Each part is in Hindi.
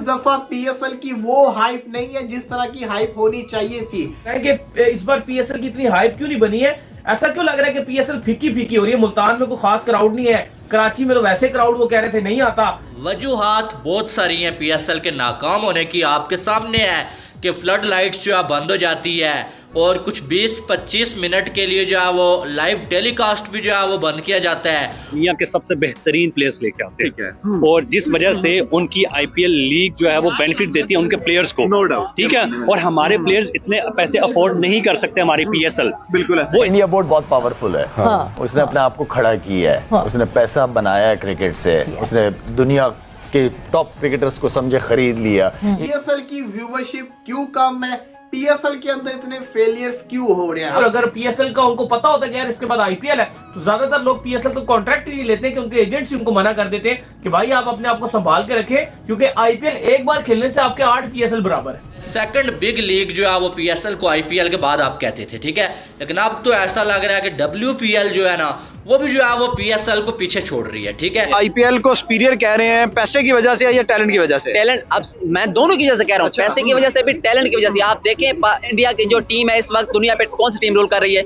दफा पीएसएल की वो हाइप नहीं है जिस तरह की हाइप होनी चाहिए थी। कि इस बार पीएसएल की इतनी हाइप क्यों नहीं बनी है? ऐसा क्यों लग रहा है कि पीएसएल फीकी फीकी हो रही है? मुल्तान में कोई खास क्राउड नहीं है, कराची में तो वैसे क्राउड वो कह रहे थे नहीं आता। वजूहात बहुत सारी हैं पीएसएल के नाकाम होने की, आपके सामने है कि फ्लड लाइट्स जो है बंद हो जाती है और कुछ 20-25 मिनट के लिए जो है वो लाइव टेलीकास्ट भी जो है वो बंद किया जाता है। दुनिया के सबसे बेहतरीन प्लेयर्स लेके आते हैं और जिस वजह से उनकी आईपीएल लीग जो है वो बेनिफिट देती है उनके प्लेयर्स को, नो डाउट, ठीक है। और हमारे प्लेयर्स इतने पैसे अफोर्ड नहीं कर सकते हमारी पीएसएल। बिल्कुल वो इंडिया बोर्ड बहुत पावरफुल है। उसने अपने आप को खड़ा किया है, उसने पैसा बनाया है क्रिकेट से, उसने दुनिया के टॉप क्रिकेटर्स को समझे खरीद लिया। पीएसएल की व्यूवरशिप क्यों कम है? पीएसएल के अंदर इतने फेलियर्स क्यों हो रहे हैं? और अगर पीएसएल का उनको पता होता कि यार इसके बाद आईपीएल है तो ज्यादातर लोग पीएसएल को कॉन्ट्रैक्ट नहीं लेते क्योंकि एजेंट्स उनको मना कर देते हैं कि भाई आप अपने आप को संभाल के रखें क्योंकि आईपीएल एक बार खेलने से आपके 8 पीएसएल बराबर है। सेकंड बिग लीग जो है वो पीएसएल को आईपीएल के बाद आप कहते थे, ठीक है, लेकिन अब तो ऐसा लग रहा है कि डब्ल्यूपीएल जो है ना वो भी जो है वो पीएसएल को पीछे छोड़ रही है, ठीक है। आईपीएल को सुपीरियर कह रहे हैं पैसे की वजह से या टैलेंट की वजह से? टैलेंट, अब मैं दोनों की वजह से कह रहा हूँ, पैसे की वजह से भी टैलेंट की वजह से। आप देखें इंडिया की जो टीम है इस वक्त दुनिया पे कौन सी टीम रोल कर रही है?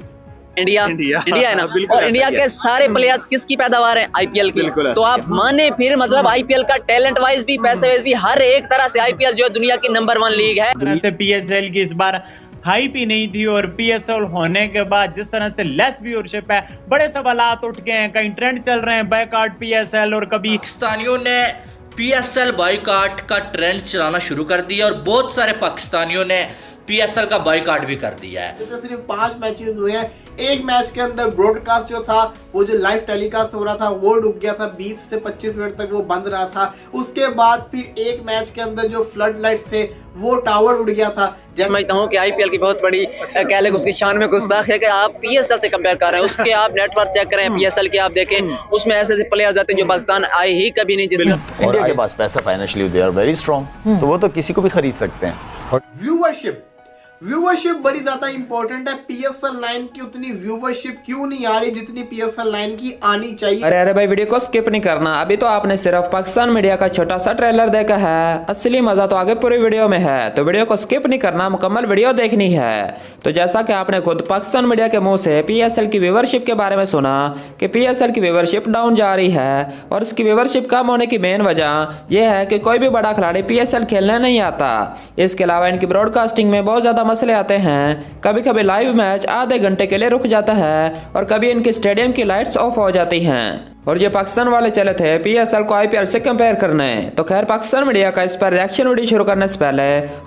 इंडिया है ना। और इंडिया के सारे प्लेयर्स किसकी पैदावार है? आईपीएल की। तो आप माने फिर मतलब आईपीएल का टैलेंट वाइज भी पैसे वाइज भी हर एक तरह से आईपीएल जो है दुनिया की नंबर 1 लीग है। से पीएसएल की इस बार हाइप ही नहीं थी और पीएसएल होने के बाद जिस तरह से लेस व्यूअरशिप है, बड़े सवालात उठ गए हैं। कहीं ट्रेंड चल रहे हैं बायकॉट पीएसएल और कभी पाकिस्तानियों ने पीएसएल बायकॉट का ट्रेंड चलाना शुरू कर दिया और बहुत सारे पाकिस्तानियों ने पीएसएल का बायकॉट भी कर दिया है। तो सिर्फ 5 मैचेस हुए हैं, एक मैच के अंदर ब्रॉडकास्ट जो था वो जो लाइव टेलीकास्ट हो रहा था वो डूब गया था, 20 से 25 मिनट तक वो बंद रहा था। उसके बाद फिर एक मैच के अंदर जो फ्लड लाइट से वो टावर उड़ गया था। समझता हूँ कि आईपीएल की बहुत बड़ी कह लें उसकी शान में गुस्ताख है कि आप पीएसएल से कंपेयर कर रहे हैं। उसके आप नेटवर्क चेक करें, पीएसएल के आप देखें, उसमें ऐसे ऐसे प्लेयर्स आते हैं जो पाकिस्तान आए ही कभी नहीं। जिसमें इंडिया के पास पैसा financially they are very strong, तो वो तो किसी को भी खरीद सकते हैं। व्यूवरशिप बड़ी ज्यादा इंपॉर्टेंट है। पीएसएल 9 की उतनी व्यूवरशिप क्यों नहीं आ रही जितनी पीएसएल 9 की आनी चाहिए? अरे भाई वीडियो को स्किप नहीं करना, अभी तो आपने सिर्फ पाकिस्तान मीडिया का छोटा सा ट्रेलर देखा है, असली मजा तो आगे पूरी वीडियो में है। तो वीडियो को स्किप नहीं करना, मुकम्मल वीडियो देखनी है। तो जैसा कि आपने खुद पाकिस्तान मीडिया के मुंह से पीएसएल की व्यूवरशिप के बारे में सुना कि पीएसएल की व्यूवरशिप डाउन जा रही है और इसकी व्यूवरशिप कम होने की मेन वजह यह है कि कोई भी बड़ा खिलाड़ी पीएसएल खेलने नहीं आता। इसके अलावा इनकी ब्रॉडकास्टिंग में बहुत ज्यादा मसले आते हैं। कभी कभी लाइव मैच आधे घंटे के लिए रुक जाता है और कभी इनके स्टेडियम की लाइट्स ऑफ हो जाती हैं। और ये पाकिस्तान वाले चले थे पीएसएल को आईपीएल से कंपेयर करने। तो खैर पाकिस्तान मीडिया का इस पर रिएक्शन वीडियो शुरू करने से पहले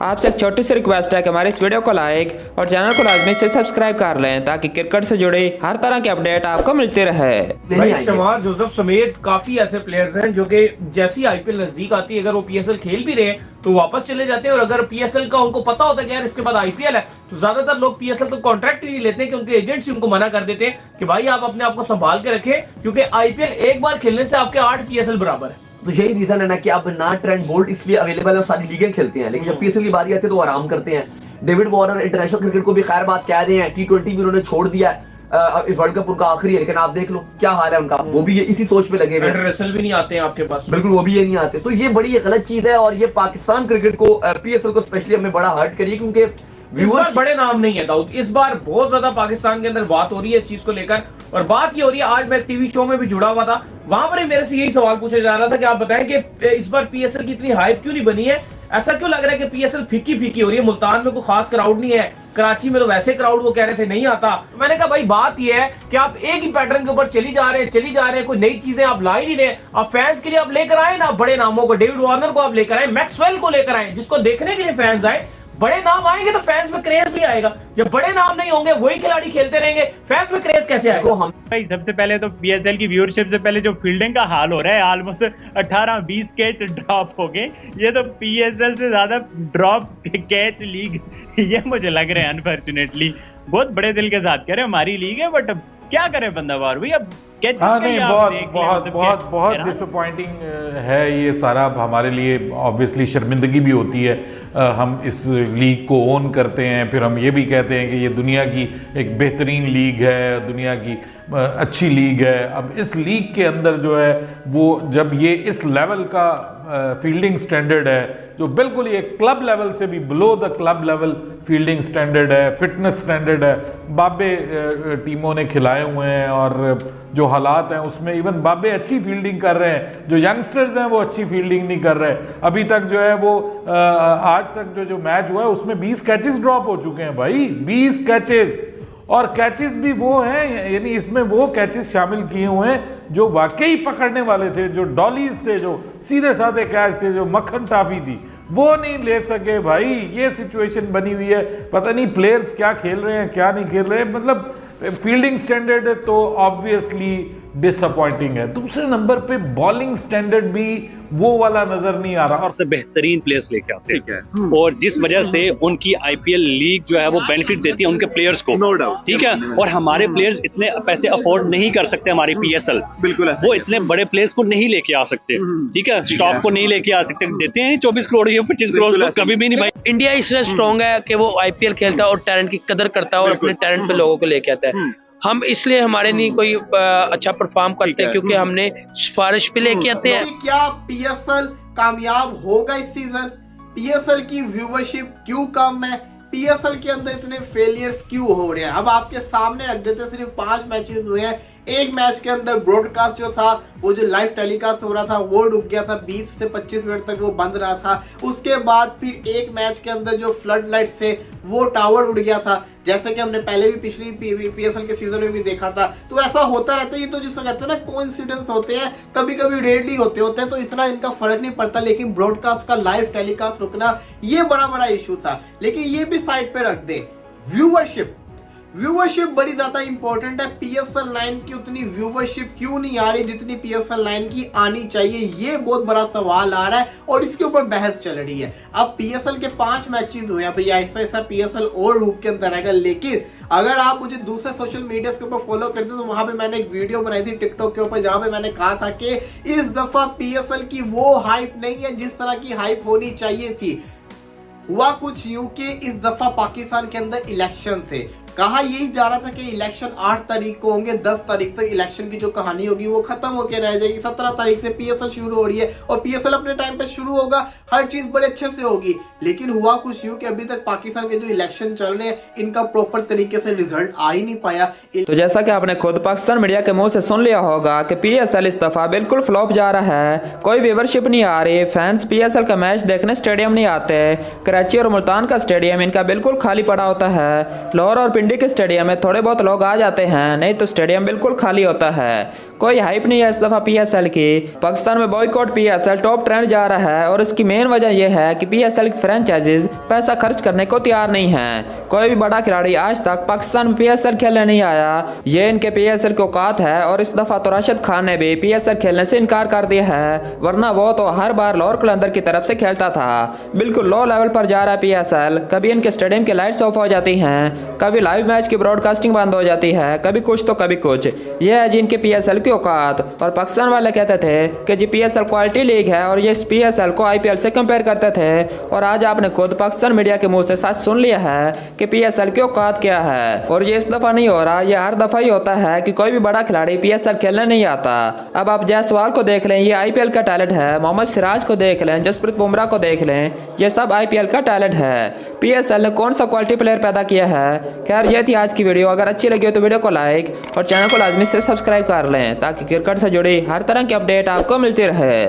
आपसे एक छोटी सी रिक्वेस्ट है कि हमारे इस वीडियो को लाइक और चैनल को लाजमी से सब्सक्राइब कर लें ताकि क्रिकेट से जुड़ी हर तरह की अपडेट आपको मिलती रहे। भाई शमार जोसेफ समेत काफी ऐसे प्लेयर्स हैं जो कि जैसी आईपीएल नजदीक आती है अगर वो पीएसएल खेल भी रहे तो वापस चले जाते हैं। और अगर पीएसएल का उनको पता होता है कि यार इसके बाद आईपीएल है तो ज्यादातर लोग पीएसएल को कॉन्ट्रैक्ट नहीं लेते क्योंकि एजेंट्स उनको मना कर देते हैं कि भाई आप अपने आप को संभाल के रखें क्योंकि आईपीएल एक बार खेलने से आपके 8 पीएसएल बराबर है। तो यही रीजन है ना कि अब ना ट्रेंड बोल्ट इसलिए अवेलेबल है, सारी लीगें खेलते हैं, लेकिन जब पीएसएल की बारी आती है तो आराम करते हैं। डेविड वार्नर इंटरनेशनल क्रिकेट को भी खैर बात कह रहे हैं, T20 भी उन्होंने छोड़ दिया है, इस वर्ल्ड कप उनका आखिरी है, लेकिन आप देख लो क्या हाल है उनका, वो भी ये इसी सोच पे लगे हुए हैं। इंटरनेशनल भी नहीं आते हैं आपके पास, बिल्कुल वो भी ये नहीं आते। तो ये बड़ी गलत चीज है और ये पाकिस्तान क्रिकेट को पीएसएल को स्पेशली हमें बड़ा हर्ट करिए क्योंकि इस बार बड़े नाम नहीं है दाऊद। इस बार बहुत ज्यादा पाकिस्तान के अंदर बात हो रही है इस चीज को लेकर और बात ये हो रही है, आज मैं टीवी शो में भी जुड़ा हुआ था, वहां पर ही मेरे से यही सवाल पूछा जा रहा था कि आप बताएं कि इस बार पीएसएल की इतनी हाइप क्यों नहीं बनी है? ऐसा क्यों लग रहा है कि पीएसएल फीकी फीकी हो रही है? मुल्तान में कोई खास क्राउड नहीं है, कराची में तो वैसे क्राउड वो कह रहे थे नहीं आता। मैंने कहा भाई बात ये है कि आप एक ही पैटर्न के ऊपर चली जा रहे हैं, कोई नई चीजें आप ला ही नहीं रहे। आप फैंस के लिए आप लेकर आए ना बड़े नामों को, डेविड वार्नर को आप लेकर आए, मैक्सवेल को लेकर आए, जिसको देखने के लिए फैंस आए। बड़े नाम आएंगे तो फैंस में क्रेज भी आएगा, जब बड़े नाम नहीं होंगे वही खिलाड़ी खेलते रहेंगे, फैंस में क्रेज कैसे आएगा? हम भाई सबसे पहले तो पीएसएल की व्यूअरशिप से पहले जो फील्डिंग का हाल हो रहा है, ऑलमोस्ट 18-20 कैच ड्रॉप हो गए। ये तो पीएसएल से ज्यादा ड्रॉप कैच लीग ये मुझे लग रहा है अनफॉर्चुनेटली। बहुत बड़े दिल के साथ कह रहे हमारी लीग है, बट क्या करे बंदा वार भाई, अब नहीं बहुत डिसअपॉइंटिंग है ये सारा। हमारे लिए ऑब्वियसली शर्मिंदगी भी होती है, हम इस लीग को ओन करते हैं, फिर हम ये भी कहते हैं कि ये दुनिया की एक बेहतरीन लीग है, दुनिया की अच्छी लीग है। अब इस लीग के अंदर जो है वो जब ये इस लेवल का फील्डिंग स्टैंडर्ड है जो बिल्कुल ये क्लब लेवल से भी below the club level fielding standard है, फिटनेस स्टैंडर्ड है। बाबे टीमों ने खिलाए हुए हैं और जो हालात हैं उसमें इवन बाबे अच्छी फील्डिंग कर रहे हैं, जो यंगस्टर्स हैं वो अच्छी फील्डिंग नहीं कर रहे। अभी तक जो है वो आज तक जो मैच हुआ है उसमें 20 कैचेस ड्रॉप हो चुके हैं भाई, 20 कैचेस। और कैचेस भी वो हैं, यानी इसमें वो कैचेस शामिल किए हुए हैं जो वाकई पकड़ने वाले थे, जो डॉलीज थे, जो सीधे साधे कैच थे, जो मक्खन टाफी थी, वो नहीं ले सके भाई। ये सिचुएशन बनी हुई है, पता नहीं प्लेयर्स क्या खेल रहे हैं क्या नहीं खेल रहे हैं। मतलब फील्डिंग स्टैंडर्ड तो ऑब्वियसली डिसअपॉइंटिंग है। दूसरे नंबर पे बॉलिंग स्टैंडर्ड भी वो वाला नजर नहीं आ रहा और सबसे बेहतरीन प्लेयर्स लेके आते हैं और जिस वजह से उनकी आईपीएल लीग जो है वो बेनिफिट देती है उनके प्लेयर्स को, नो डाउट, ठीक है। और हमारे प्लेयर्स इतने पैसे अफोर्ड नहीं कर सकते, हमारी पीएसएल बिल्कुल वो इतने बड़े प्लेयर्स को नहीं लेके आ सकते, ठीक है, स्टॉक को नहीं लेके आ सकते। देते हैं 24 करोड़ या 25 करोड़, कभी भी नहीं भाई। इंडिया इसलिए स्ट्रॉन्ग है कि वो आईपीएल खेलता है और टैलेंट की कदर करता है और अपने टैलेंट पे लोगों को लेके आता है। हम इसलिए हमारे नहीं कोई अच्छा परफॉर्म करते हैं क्योंकि हमने सिफारिश पे लेके आते हैं। क्या पीएसएल कामयाब होगा इस सीजन? पीएसएल की व्यूवरशिप क्यों कम है? पीएसएल के अंदर इतने फेलियर्स क्यों हो रहे हैं? अब आपके सामने रख देते, सिर्फ 5 मैचेस हुए हैं। एक मैच के अंदर ब्रॉडकास्ट जो था वो जो लाइव टेलीकास्ट हो रहा था वो रुक गया था, 20 से 25 मिनट तक वो बंद रहा था। उसके बाद फिर एक मैच के अंदर जो फ्लड लाइट्स थे वो टावर उड़ गया था, जैसे कि हमने पहले भी पिछली पीएसएल के सीजन में भी देखा था। तो ऐसा होता रहता है, ये तो जिसको कहते हैं ना कोइंसिडेंस होते हैं, कभी कभी रेयरली होते हैं, तो इतना इनका फर्क नहीं पड़ता। लेकिन ब्रॉडकास्ट का लाइव टेलीकास्ट रुकना ये बड़ा इशू था। लेकिन ये भी साइड पे रख दे, व्यूवरशिप बड़ी ज्यादा इंपॉर्टेंट है। पीएसएल 9 की उतनी व्यूवरशिप क्यों नहीं आ रही जितनी पीएसएल 9 की आनी चाहिए? ये बहुत बड़ा सवाल आ रहा है और इसके ऊपर बहस चल रही है। अब पीएसएल के 5 मैचेस हुए हैं भैया, ऐसा पीएसएल और रूप के अंदर रहेगा। लेकिन अगर आप मुझे दूसरे सोशल मीडिया के ऊपर फॉलो करते तो वहां पे मैंने एक वीडियो बनाई थी टिकटॉक के ऊपर, जहां पे मैंने कहा था कि इस दफा पीएसएल की वो हाइप नहीं है जिस तरह की हाइप होनी चाहिए थी। हुआ कुछ यूं कि इस दफा पाकिस्तान के अंदर इलेक्शन थे, कहा यही जा रहा था कि इलेक्शन 8 तारीख को होंगे, 10 तारीख तक इलेक्शन की जो कहानी होगी वो खत्म होकर रह जाएगी। 17 तारीख से पीएसएल शुरू हो रही है और पीएसएल अपने टाइम पे शुरू होगा, हर चीज बड़े अच्छे से होगी। लेकिन हुआ कुछ यूं कि अभी तक पाकिस्तान के जो इलेक्शन चल रहे हैं इनका प्रॉपर तरीके से रिजल्ट आ ही नहीं पाया। तो जैसा कि आपने खुद पाकिस्तान मीडिया के मुंह से सुन लिया होगा कि पीएसएल इस दफा बिल्कुल फ्लॉप जा रहा है, कोई व्यूवरशिप नहीं आ रही, फैंस पीएसएल का मैच देखने स्टेडियम नहीं आते। कराची और मुल्तान का स्टेडियम इनका बिल्कुल खाली पड़ा होता है, लाहौर और पिंडी के स्टेडियम में थोड़े बहुत लोग आ जाते हैं, नहीं तो स्टेडियम बिल्कुल खाली होता है। कोई हाइप नहीं है इस दफा पीएसएल की। पाकिस्तान में बॉयकॉट पीएसएल टॉप ट्रेंड जा रहा है और इसकी मेन वजह यह है कि पीएसएल की फ्रेंचाइजीज पैसा खर्च करने को तैयार नहीं है। कोई भी बड़ा खिलाड़ी आज तक पाकिस्तान में पीएसएल खेलने नहीं आया, ये इनके पीएसएल की औकात है। और इस दफा तो राशिद खान ने भी पीएसएल खेलने से इनकार कर दिया है, वरना वो तो हर बार लाहौर कलंदर की तरफ से खेलता था। बिल्कुल लो लेवल पर जा रहा है पीएसएल। कभी इनके स्टेडियम की लाइट्स ऑफ हो जाती हैं, कभी लाइव मैच की ब्रॉडकास्टिंग बंद हो जाती है, कभी कुछ तो कभी कुछ। ये है जिनके पीएसएल की औकात। और पाकिस्तान वाले कहते थे कि जी पीएसएल क्वालिटी लीग है और ये इस पीएसएल को आईपीएल से कंपेयर करते थे। और आज आपने खुद पाकिस्तान मीडिया के मुंह से सच सुन लिया है कि पीएसएल की औकात क्या है। और ये इस दफा नहीं हो रहा, ये हर दफा ही होता है कि कोई भी बड़ा खिलाड़ी पीएसएल खेलने नहीं आता। अब आप जायसवाल को देख लें, ये आईपीएल का टैलेंट है। मोहम्मद सिराज को देख लें, जसप्रीत बुमराह को देख लें, ये सब आईपीएल का टैलेंट है। पीएसएल ने कौन सा क्वालिटी प्लेयर पैदा किया है? खैर ये थी आज की वीडियो। अगर अच्छी लगी हो तो वीडियो को लाइक और चैनल को लाजमी से सब्सक्राइब कर लें ताकि क्रिकेट से जुड़ी हर तरह की अपडेट आपको मिलती रहे।